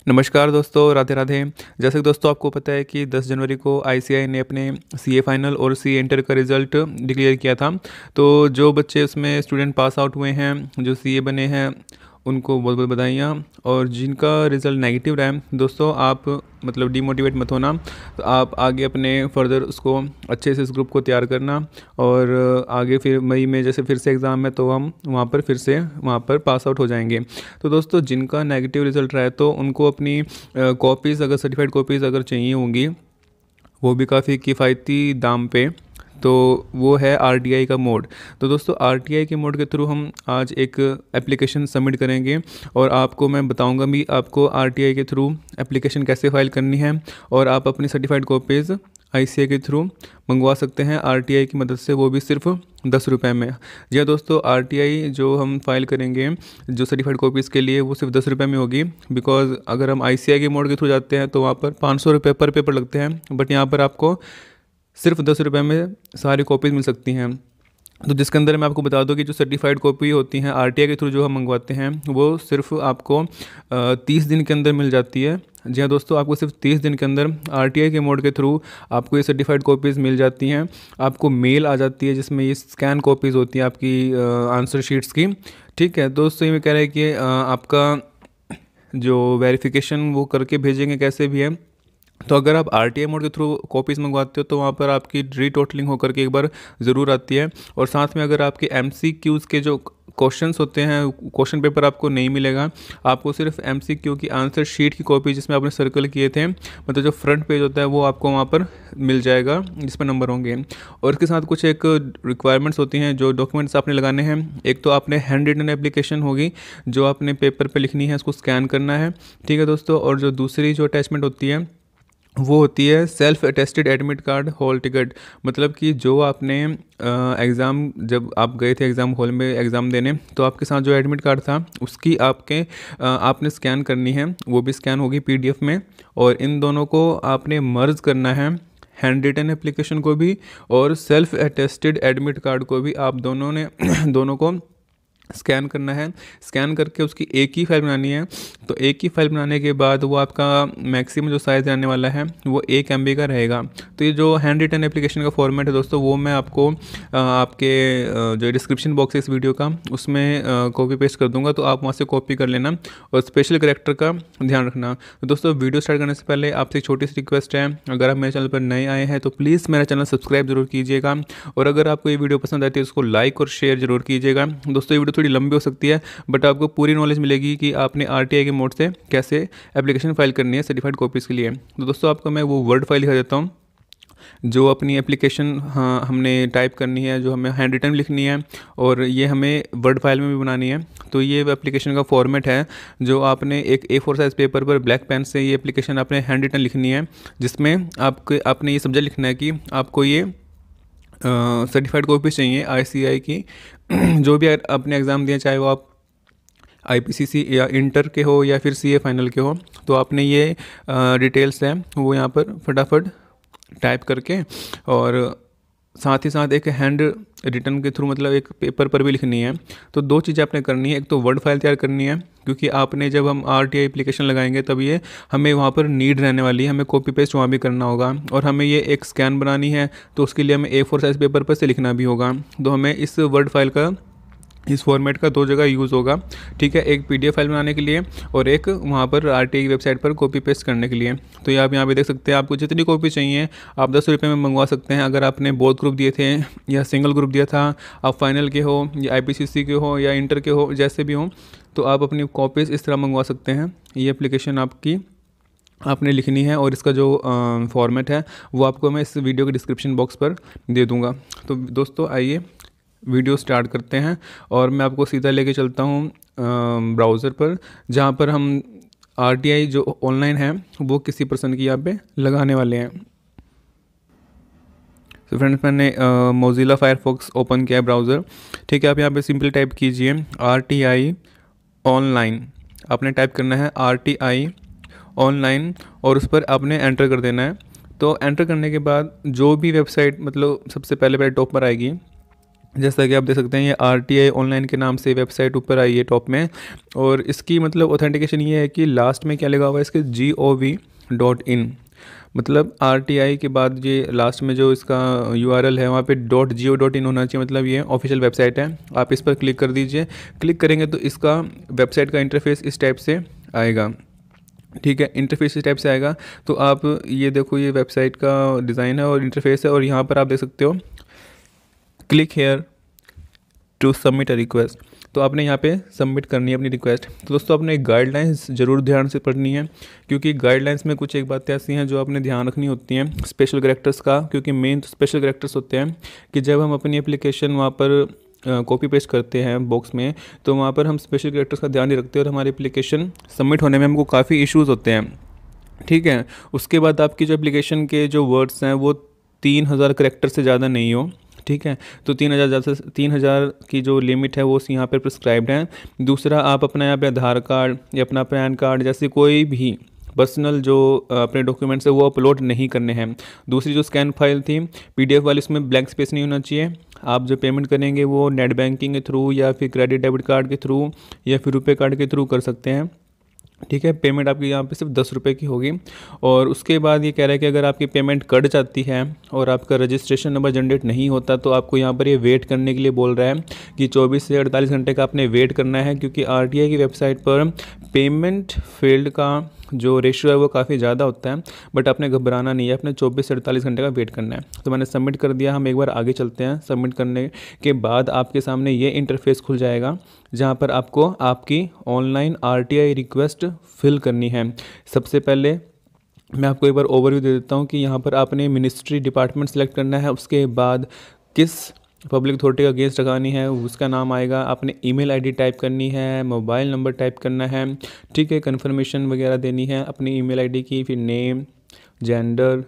नमस्कार दोस्तों, राधे राधे। जैसे कि दोस्तों आपको पता है कि 10 जनवरी को आईसीएआई ने अपने सीए फाइनल और सीए इंटर का रिज़ल्ट डिक्लेयर किया था। तो जो बच्चे उसमें स्टूडेंट पास आउट हुए हैं, जो सीए बने हैं, उनको बहुत बहुत बधाइयाँ। और जिनका रिज़ल्ट नेगेटिव रहा है दोस्तों, आप मतलब डिमोटिवेट मत होना। तो आप आगे अपने फर्दर उसको अच्छे से इस ग्रुप को तैयार करना। और आगे फिर मई में जैसे फिर से एग्ज़ाम है तो हम वहाँ पर फिर से वहाँ पर पास आउट हो जाएंगे। तो दोस्तों जिनका नेगेटिव रिज़ल्ट रहा है तो उनको अपनी कॉपीज़, अगर सर्टिफाइड कॉपीज़ अगर चाहिए होंगी, वो भी काफ़ी किफ़ायती दाम पे, तो वो है आरटीआई का मोड। तो दोस्तों आरटीआई के मोड के थ्रू हम आज एक एप्लीकेशन सबमिट करेंगे और आपको मैं बताऊंगा भी आपको आरटीआई के थ्रू एप्लीकेशन कैसे फ़ाइल करनी है। और आप अपनी सर्टिफाइड कॉपीज़ आईसीएआई के थ्रू मंगवा सकते हैं आरटीआई की मदद से, वो भी सिर्फ 10 रुपये में। जी हाँ दोस्तों, आरटीआई जो हम फाइल करेंगे जो सर्टिफाइड कॉपीज़ के लिए, वो सिर्फ 10 रुपये में होगी। बिकॉज अगर हम आईसीएआई के मोड के थ्रू जाते हैं तो वहाँ पर 500 रुपये पर पेपर लगते हैं, बट यहाँ पर आपको सिर्फ 10 रुपये में सारी कॉपीज़ मिल सकती हैं। तो जिसके अंदर मैं आपको बता दूं कि जो सर्टिफाइड कॉपी होती हैं आरटीआई के थ्रू जो हम मंगवाते हैं, वो सिर्फ आपको 30 दिन के अंदर मिल जाती है। जी हाँ दोस्तों, आपको सिर्फ 30 दिन के अंदर आरटीआई के मोड के थ्रू आपको ये सर्टिफाइड कॉपीज़ मिल जाती हैं। आपको मेल आ जाती है जिसमें ये स्कैन कॉपीज़ होती हैं आपकी आंसर शीट्स की। ठीक है दोस्तों, ये मैं कह रहा है कि आपका जो वेरिफिकेशन वो करके भेजेंगे कैसे भी है। तो अगर आप आरटीआई मोड के थ्रू कॉपीज़ मंगवाते हो तो वहाँ पर आपकी रीटोटलिंग होकर के एक बार ज़रूर आती है। और साथ में अगर आपके एमसीक्यूज़ के जो क्वेश्चंस होते हैं, क्वेश्चन पेपर आपको नहीं मिलेगा। आपको सिर्फ एमसीक्यू की आंसर शीट की कॉपी जिसमें आपने सर्कल किए थे, मतलब जो फ्रंट पेज होता है, वो आपको वहाँ पर मिल जाएगा जिस पर नंबर होंगे। और इसके साथ कुछ एक रिक्वायरमेंट्स होती हैं, जो डॉक्यूमेंट्स आपने लगाने हैं। एक तो आपने हैंड रिटन एप्लीकेशन होगी जो आपने पेपर पर लिखनी है, उसको स्कैन करना है। ठीक है दोस्तों, और जो दूसरी जो अटैचमेंट होती है वो होती है self attested admit card hall ticket. मतलब कि जो आपने एग्ज़ाम, जब आप गए थे एग्ज़ाम हॉल में एग्ज़ाम देने, तो आपके साथ जो एडमिट कार्ड था उसकी आपने स्कैन करनी है, वो भी स्कैन होगी पीडीएफ में। और इन दोनों को आपने मर्ज करना है, हैंड रिटन एप्लीकेशन को भी और सेल्फ अटेस्टेड एडमिट कार्ड को भी। आप दोनों ने दोनों को स्कैन करना है। स्कैन करके उसकी एक ही फाइल बनानी है। तो एक ही फाइल बनाने के बाद वो आपका मैक्सिमम जो साइज़ रहने वाला है वो 1 MB का रहेगा। तो ये जो हैंड रिटन एप्लीकेशन का फॉर्मेट है दोस्तों, वो मैं आपको आपके जो डिस्क्रिप्शन बॉक्स है इस वीडियो का, उसमें कॉपी पेस्ट कर दूंगा, तो आप वहाँ से कॉपी कर लेना। और स्पेशल करेक्टर का ध्यान रखना। तो दोस्तों वीडियो स्टार्ट करने से पहले आपसे एक छोटी सी रिक्वेस्ट है, अगर आप मेरे चैनल पर नए आए हैं तो प्लीज़ मेरा चैनल सब्सक्राइब जरूर कीजिएगा। और अगर आपको ये वीडियो पसंद आती है तो उसको लाइक और शेयर जरूर कीजिएगा। दोस्तों ये वीडियो थोड़ी लंबी हो सकती है, बट आपको पूरी नॉलेज मिलेगी कि आपने आरटीआई के मोड से कैसे एप्लीकेशन फाइल करनी है सर्टिफाइड कॉपीज़ के लिए। तो दोस्तों आपको मैं वो वर्ड फाइल दिखा देता हूँ जो अपनी एप्लीकेशन हमने टाइप करनी है, जो हमें हैंड रिटन लिखनी है, और ये हमें वर्ड फाइल में भी बनानी है। तो ये एप्लीकेशन का फॉर्मेट है जो आपने एक A4 साइज़ पेपर पर ब्लैक पेन से ये एप्लीकेशन आपने हैंड रिटन लिखनी है, जिसमें आपने ये सब्जेक्ट लिखना है कि आपको ये सर्टिफाइड कॉपी चाहिए आईसीएआई की। जो भी आपने एग्ज़ाम दिया, चाहे वो आप आईपीसीसी या इंटर के हो या फिर सीए फाइनल के हो, तो आपने ये डिटेल्स हैं वो यहाँ पर फटाफट टाइप करके, और साथ ही साथ एक हैंड रिटन के थ्रू, मतलब एक पेपर पर भी लिखनी है। तो दो चीज़ें आपने करनी है, एक तो वर्ड फाइल तैयार करनी है, क्योंकि आपने जब हम आरटीआई एप्लीकेशन लगाएंगे तब ये हमें वहाँ पर नीड रहने वाली है, हमें कॉपी पेस्ट वहाँ भी करना होगा। और हमें ये एक स्कैन बनानी है, तो उसके लिए हमें A4 साइज़ पेपर पर से लिखना भी होगा। तो हमें इस वर्ड फाइल का, इस फॉर्मेट का 2 जगह यूज़ होगा। ठीक है, एक पीडीएफ फाइल बनाने के लिए और एक वहाँ पर आरटीआई की वेबसाइट पर कॉपी पेस्ट करने के लिए। तो ये आप यहाँ पे देख सकते हैं, आपको जितनी कॉपी चाहिए आप 10 रुपये में मंगवा सकते हैं। अगर आपने बोथ ग्रुप दिए थे या सिंगल ग्रुप दिया था, आप फाइनल के हो या आईपीसीसी के हो या इंटर के हो, जैसे भी हो, तो आप अपनी कॉपीज़ इस तरह मंगवा सकते हैं। ये एप्लीकेशन आपकी आपने लिखनी है और इसका जो फॉर्मेट है वो आपको मैं इस वीडियो के डिस्क्रिप्शन बॉक्स पर दे दूँगा। तो दोस्तों आइए वीडियो स्टार्ट करते हैं, और मैं आपको सीधा लेके चलता हूँ ब्राउज़र पर, जहाँ पर हम आरटीआई जो ऑनलाइन है वो किसी पर्सन की यहाँ पे लगाने वाले हैं। तो फ्रेंड्स मैंने मोज़िला फायरफॉक्स ओपन किया है ब्राउज़र। ठीक है, आप यहाँ पे सिंपल टाइप कीजिए आरटीआई ऑनलाइन। आपने टाइप करना है आरटीआई ऑनलाइन और उस पर आपने एंटर कर देना है। तो एंटर करने के बाद जो भी वेबसाइट, मतलब सबसे पहले टॉप पर आएगी, जैसा कि आप देख सकते हैं ये RTI ऑनलाइन के नाम से वेबसाइट ऊपर आई है टॉप में। और इसकी मतलब ऑथेंटिकेशन ये है कि लास्ट में क्या लगा हुआ है इसके gov.in, मतलब RTI के बाद ये लास्ट में जो इसका URL है वहाँ पे .go.in होना चाहिए, मतलब ये ऑफिशियल वेबसाइट है। आप इस पर क्लिक कर दीजिए। क्लिक करेंगे तो इसका वेबसाइट का इंटरफेस इस टाइप से आएगा। ठीक है, इंटरफेस इस टाइप से आएगा। तो आप ये देखो, ये वेबसाइट का डिज़ाइन है और इंटरफेस है, और यहाँ पर आप देख सकते हो click here to submit a request. तो आपने यहाँ पे सबमिट करनी है अपनी रिक्वेस्ट। तो दोस्तों आपने गाइडलाइंस ज़रूर ध्यान से पढ़नी है, क्योंकि गाइडलाइंस में कुछ एक बातें ऐसी हैं जो आपने ध्यान रखनी होती हैं स्पेशल कैरेक्टर्स का, क्योंकि मेन तो स्पेशल कैरेक्टर्स होते हैं कि जब हम अपनी एप्लीकेशन वहाँ पर कॉपी पेस्ट करते हैं बॉक्स में, तो वहाँ पर हम स्पेशल कैरेक्टर्स का ध्यान नहीं रखते और हमारी एप्लीकेशन सबमिट होने में हमको काफ़ी इश्यूज़ होते हैं। ठीक है, उसके बाद आपकी जो एप्लीकेशन के जो वर्ड्स हैं वो 3000 करेक्टर से ज़्यादा नहीं हो। ठीक है, तो 3000 की जो लिमिट है वो यहाँ पर प्रिस्क्राइब्ड है। दूसरा, आप अपना यहाँ पे आधार कार्ड या अपना पैन कार्ड जैसे कोई भी पर्सनल जो अपने डॉक्यूमेंट्स है वो अपलोड नहीं करने हैं। दूसरी जो स्कैन फाइल थी PDF वाली, उसमें ब्लैंक स्पेस नहीं होना चाहिए। आप जो पेमेंट करेंगे वो नेट बैंकिंग के थ्रू या फिर क्रेडिट डेबिट कार्ड के थ्रू या फिर रुपए कार्ड के थ्रू कर सकते हैं। ठीक है, पेमेंट आपकी यहाँ पे सिर्फ 10 रुपये की होगी। और उसके बाद ये कह रहा है कि अगर आपकी पेमेंट कट जाती है और आपका रजिस्ट्रेशन नंबर जनरेट नहीं होता, तो आपको यहाँ पर ये वेट करने के लिए बोल रहा है कि 24 से 48 घंटे का आपने वेट करना है, क्योंकि RTI की वेबसाइट पर पेमेंट फेल्ड का जो रेशियो है वो काफ़ी ज़्यादा होता है। बट आपने घबराना नहीं है, अपने 24 से 48 घंटे का वेट करना है। तो मैंने सबमिट कर दिया। हम एक बार आगे चलते हैं। सबमिट करने के बाद आपके सामने ये इंटरफेस खुल जाएगा, जहाँ पर आपको आपकी ऑनलाइन RTI रिक्वेस्ट फिल करनी है। सबसे पहले मैं आपको एक बार ओवरव्यू दे देता हूँ कि यहाँ पर आपने मिनिस्ट्री डिपार्टमेंट सेलेक्ट करना है। उसके बाद किस पब्लिक अथॉरिटी का अगेंस्ट लगानी है उसका नाम आएगा। आपने ईमेल आईडी टाइप करनी है, मोबाइल नंबर टाइप करना है। ठीक है, कन्फर्मेशन वगैरह देनी है अपनी ईमेल आईडी की, फिर नेम, जेंडर,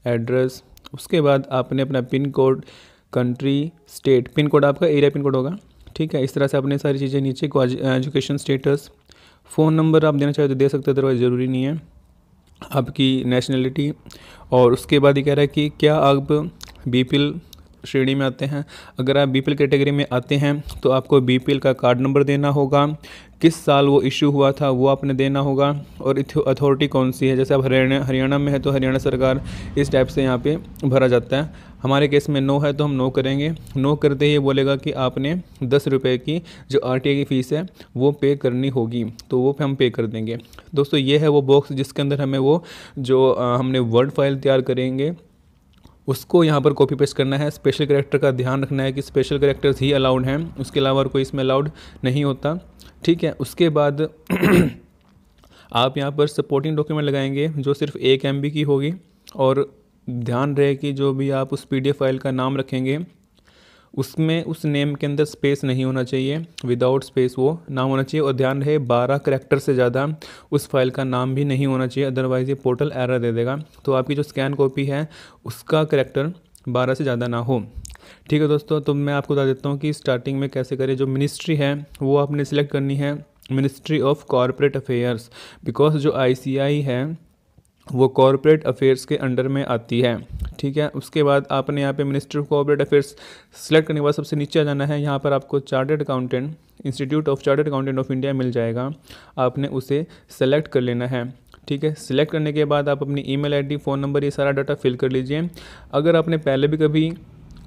एड्रेस। उसके बाद आपने अपना pin code, country, state, pin code आपका एरिया पिन कोड होगा। ठीक है, इस तरह से आपने सारी चीज़ें नीचे को, एजुकेशन स्टेटस, फ़ोन नंबर आप देना चाहे तो दे सकते हो, अदरवाइज़ ज़रूरी नहीं है, आपकी नेशनलिटी। और उसके बाद ये कह रहा है कि क्या आप BPL श्रेणी में आते हैं। अगर आप BPL कैटेगरी में आते हैं तो आपको BPL का कार्ड नंबर देना होगा, किस साल वो इशू हुआ था वो आपने देना होगा, और अथॉरिटी कौन सी है। जैसे आप हरियाणा में है तो हरियाणा सरकार, इस टाइप से यहाँ पे भरा जाता है। हमारे केस में नो है तो हम नो करेंगे। नो करते ही बोलेगा कि आपने 10 रुपये की जो RTI की फ़ीस है वो पे करनी होगी, तो वो हम पे कर देंगे। दोस्तों ये है वो बॉक्स जिसके अंदर हमें वो जो हमने वर्ड फाइल तैयार करेंगे उसको यहाँ पर कॉपी पेस्ट करना है। स्पेशल कैरेक्टर का ध्यान रखना है कि स्पेशल कैरेक्टर्स ही अलाउड हैं, उसके अलावा और कोई इसमें अलाउड नहीं होता। ठीक है, उसके बाद आप यहाँ पर सपोर्टिंग डॉक्यूमेंट लगाएंगे जो सिर्फ 1 MB की होगी। और ध्यान रहे कि जो भी आप उस PDF फाइल का नाम रखेंगे उसमें उस नेम के अंदर स्पेस नहीं होना चाहिए, विदाउट स्पेस वो नाम होना चाहिए। और ध्यान रहे 12 करैक्टर से ज़्यादा उस फाइल का नाम भी नहीं होना चाहिए, अदरवाइज़ ये पोर्टल एरर दे देगा। तो आपकी जो स्कैन कॉपी है उसका करैक्टर 12 से ज़्यादा ना हो। ठीक है दोस्तों, तो मैं आपको बता देता हूँ कि स्टार्टिंग में कैसे करें। जो मिनिस्ट्री है वो आपने सिलेक्ट करनी है, ministry of corporate affairs, because जो ICI है वो कॉरपोरेट अफेयर्स के अंडर में आती है। ठीक है, उसके बाद आपने यहाँ पे ministry of corporate affairs select करने के बाद सबसे नीचे आ जाना है। यहाँ पर आपको chartered accountant, institute of chartered accountant of India मिल जाएगा, आपने उसे सेलेक्ट कर लेना है। ठीक है, सिलेक्ट करने के बाद आप अपनी ईमेल आईडी, फ़ोन नंबर, ये सारा डाटा फिल कर लीजिए। अगर आपने पहले भी कभी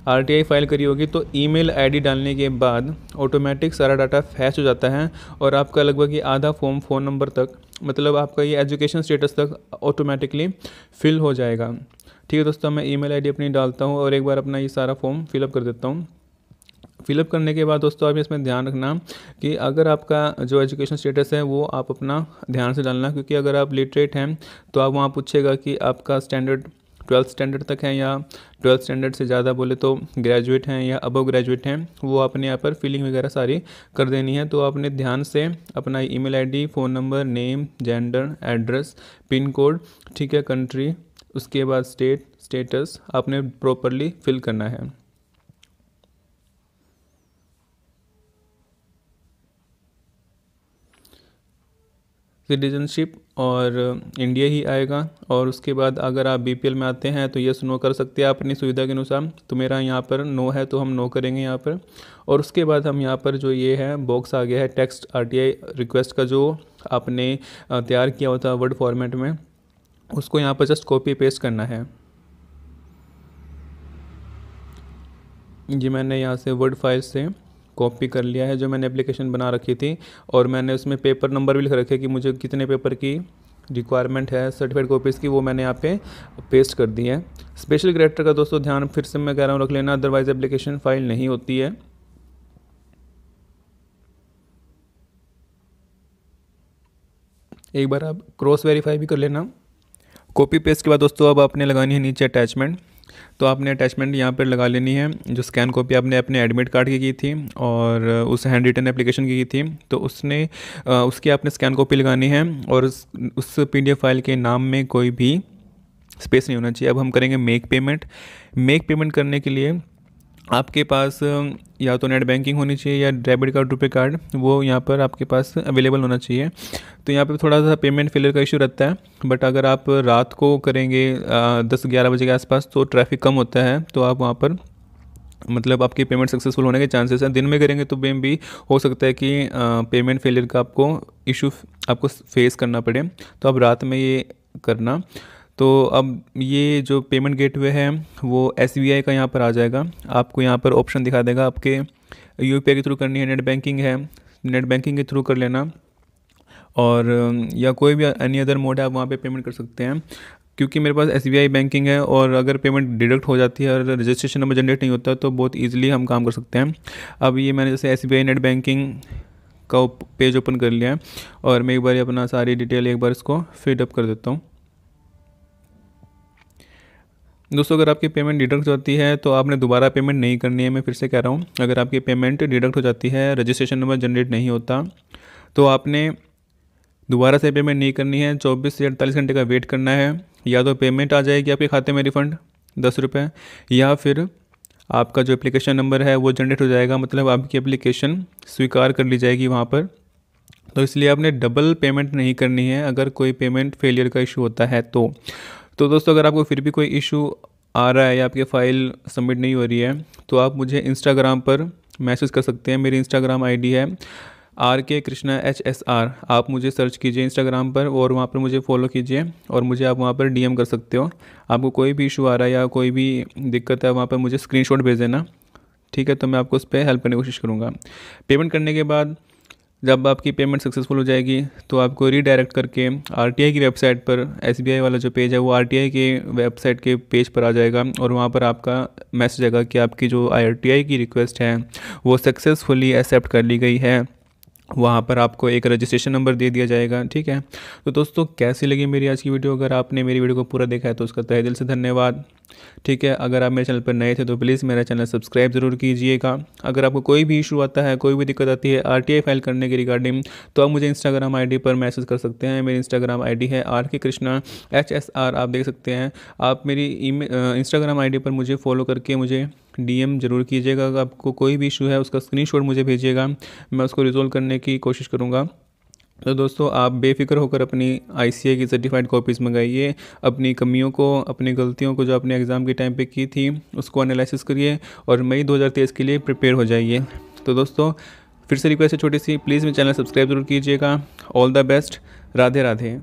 RTI फाइल करी होगी तो ईमेल आईडी डालने के बाद ऑटोमेटिक सारा डाटा फैच हो जाता है और आपका लगभग ये आधा फॉर्म फ़ोन नंबर तक, मतलब आपका ये एजुकेशन स्टेटस तक ऑटोमेटिकली फिल हो जाएगा। ठीक है दोस्तों, मैं ईमेल आईडी अपनी डालता हूँ और एक बार अपना ये सारा फॉर्म फिलअप कर देता हूँ। फिलअप करने के बाद दोस्तों आप इसमें ध्यान रखना कि अगर आपका जो एजुकेशन स्टेटस है वो आप अपना ध्यान से डालना, क्योंकि अगर आप लिटरेट हैं तो आप वहाँ पूछेगा कि आपका स्टैंडर्ड 12th स्टैंडर्ड तक है या 12th स्टैंडर्ड से ज़्यादा बोले तो ग्रेजुएट हैं या अबव ग्रेजुएट हैं, वो आपने यहाँ पर फिलिंग वगैरह सारी कर देनी है। तो आपने ध्यान से अपना email ID, phone number, name, gender, address, pin code, ठीक है, कंट्री, उसके बाद स्टेट, स्टेटस आपने प्रॉपरली फिल करना है। सिटीजनशिप और इंडिया ही आएगा। और उसके बाद अगर आप बीपीएल में आते हैं तो यस नो कर सकते हैं अपनी सुविधा के अनुसार। तो मेरा यहाँ पर नो है तो हम नो करेंगे यहाँ पर। और उसके बाद हम यहाँ पर जो ये है बॉक्स आ गया है टेक्स्ट आरटीआई रिक्वेस्ट का, जो आपने तैयार किया होता है वर्ड फॉर्मेट में, उसको यहाँ पर जस्ट कॉपी पेस्ट करना है। जी मैंने यहाँ से वर्ड फाइल से कॉपी कर लिया है जो मैंने एप्लीकेशन बना रखी थी, और मैंने उसमें पेपर नंबर भी लिख रखे कि मुझे कितने पेपर की रिक्वायरमेंट है सर्टिफाइड कॉपीज़ की, वो मैंने यहाँ पे पेस्ट कर दी है। स्पेशल कैरेक्टर का दोस्तों ध्यान फिर से मैं कह रहा हूँ रख लेना, अदरवाइज एप्लीकेशन फाइल नहीं होती है। एक बार आप क्रॉस वेरीफाई भी कर लेना। कॉपी पेस्ट के बाद दोस्तों अब आपने लगानी है नीचे अटैचमेंट। तो आपने अटैचमेंट यहाँ पर लगा लेनी है। जो स्कैन कॉपी आपने अपने एडमिट कार्ड की थी और उस हैंड रिटन एप्लीकेशन की थी, तो उसकी आपने स्कैन कॉपी लगानी है, और उस पीडीएफ फाइल के नाम में कोई भी स्पेस नहीं होना चाहिए। अब हम करेंगे मेक पेमेंट। मेक पेमेंट करने के लिए आपके पास या तो नेट बैंकिंग होनी चाहिए या डेबिट कार्ड रुपए कार्ड, वो यहाँ पर आपके पास अवेलेबल होना चाहिए। तो यहाँ पे थोड़ा सा पेमेंट फेलियर का इशू रहता है, बट अगर आप रात को करेंगे 10-11 बजे के आसपास तो ट्रैफिक कम होता है, तो आप वहाँ पर मतलब आपकी पेमेंट सक्सेसफुल होने के चांसेस हैं। दिन में करेंगे तो भी हो सकता है कि पेमेंट फेलियर का इशू आपको फेस करना पड़े, तो आप रात में ये करना। तो अब ये जो पेमेंट गेटवे है वो SBI का यहाँ पर आ जाएगा। आपको यहाँ पर ऑप्शन दिखा देगा, आपके UPI के थ्रू करनी है, नेट बैंकिंग है, नेट बैंकिंग के थ्रू कर लेना, और या कोई भी एनी अदर मोड है आप वहाँ पे पेमेंट कर सकते हैं। क्योंकि मेरे पास SBI बैंकिंग है, और अगर पेमेंट डिडक्ट हो जाती है और रजिस्ट्रेशन नंबर जनरेट नहीं होता तो बहुत ईजिली हम काम कर सकते हैं। अब ये मैंने जैसे SBI नेट बैंकिंग का पेज ओपन कर लिया है, और मैं एक बार अपना सारी डिटेल एक बार इसको फिडअप कर देता हूँ। दोस्तों अगर आपकी पेमेंट डिडक्ट होती है तो आपने दोबारा पेमेंट नहीं करनी है। मैं फिर से कह रहा हूँ, अगर आपकी पेमेंट डिडक्ट हो जाती है, रजिस्ट्रेशन नंबर जनरेट नहीं होता, तो आपने दोबारा से पेमेंट नहीं करनी है। 24 से 48 घंटे का वेट करना है। या तो पेमेंट आ जाएगी आपके खाते में रिफ़ंड 10 रुपये, या फिर आपका जो एप्लीकेशन नंबर है वो जनरेट हो जाएगा, मतलब आपकी एप्लीकेशन स्वीकार कर ली जाएगी वहाँ पर। तो इसलिए आपने डबल पेमेंट नहीं करनी है अगर कोई पेमेंट फेलियर का इशू होता है तो दोस्तों अगर आपको फिर भी कोई इशू आ रहा है या आपकी फ़ाइल सबमिट नहीं हो रही है, तो आप मुझे इंस्टाग्राम पर मैसेज कर सकते हैं। मेरी इंस्टाग्राम ID है RK Krishna HSR। आप मुझे सर्च कीजिए इंस्टाग्राम पर और वहाँ पर मुझे फॉलो कीजिए, और मुझे आप वहाँ पर DM कर सकते हो। आपको कोई भी इशू आ रहा है या कोई भी दिक्कत है, वहाँ पर मुझे स्क्रीनशॉट भेज देना, ठीक है? तो मैं आपको उस पर हेल्प करने की कोशिश करूँगा। पेमेंट करने के बाद जब आपकी पेमेंट सक्सेसफुल हो जाएगी तो आपको रीडायरेक्ट करके RTI की वेबसाइट पर, SBI वाला जो पेज है वो RTI के वेबसाइट के पेज पर आ जाएगा, और वहाँ पर आपका मैसेज आएगा कि आपकी जो RTI की रिक्वेस्ट है वो सक्सेसफुली एक्सेप्ट कर ली गई है। वहाँ पर आपको एक रजिस्ट्रेशन नंबर दे दिया जाएगा, ठीक है? तो दोस्तों कैसी लगी मेरी आज की वीडियो? अगर आपने मेरी वीडियो को पूरा देखा है तो उसका तहे दिल से धन्यवाद, ठीक है? अगर आप मेरे चैनल पर नए थे तो प्लीज़ मेरा चैनल सब्सक्राइब ज़रूर कीजिएगा। अगर आपको कोई भी इशू आता है, कोई भी दिक्कत आती है RTI फाइल करने के रिगार्डिंग, तो आप मुझे इंस्टाग्राम ID पर मैसेज कर सकते हैं। मेरी इंस्टाग्राम ID है RK Krishna HSR, आप देख सकते हैं। आप मेरी इंस्टाग्राम ID पर मुझे फॉलो करके मुझे DM ज़रूर कीजिएगा। अगर आपको कोई भी इशू है उसका स्क्रीनशॉट मुझे भेजिएगा, मैं उसको रिजोल्व करने की कोशिश करूँगा। तो दोस्तों आप बेफिक्र होकर अपनी ICAI की सर्टिफाइड कॉपीज़ मंगाइए। अपनी कमियों को, अपनी गलतियों को जो आपने एग्ज़ाम के टाइम पे की थी उसको एनालिसिस करिए, और मई 2023 के लिए प्रिपेयर हो जाइए। तो दोस्तों फिर से रिक्वेस्ट है छोटी सी, प्लीज़ मेरे चैनल सब्सक्राइब जरूर कीजिएगा। All the best, Radhe Radhe.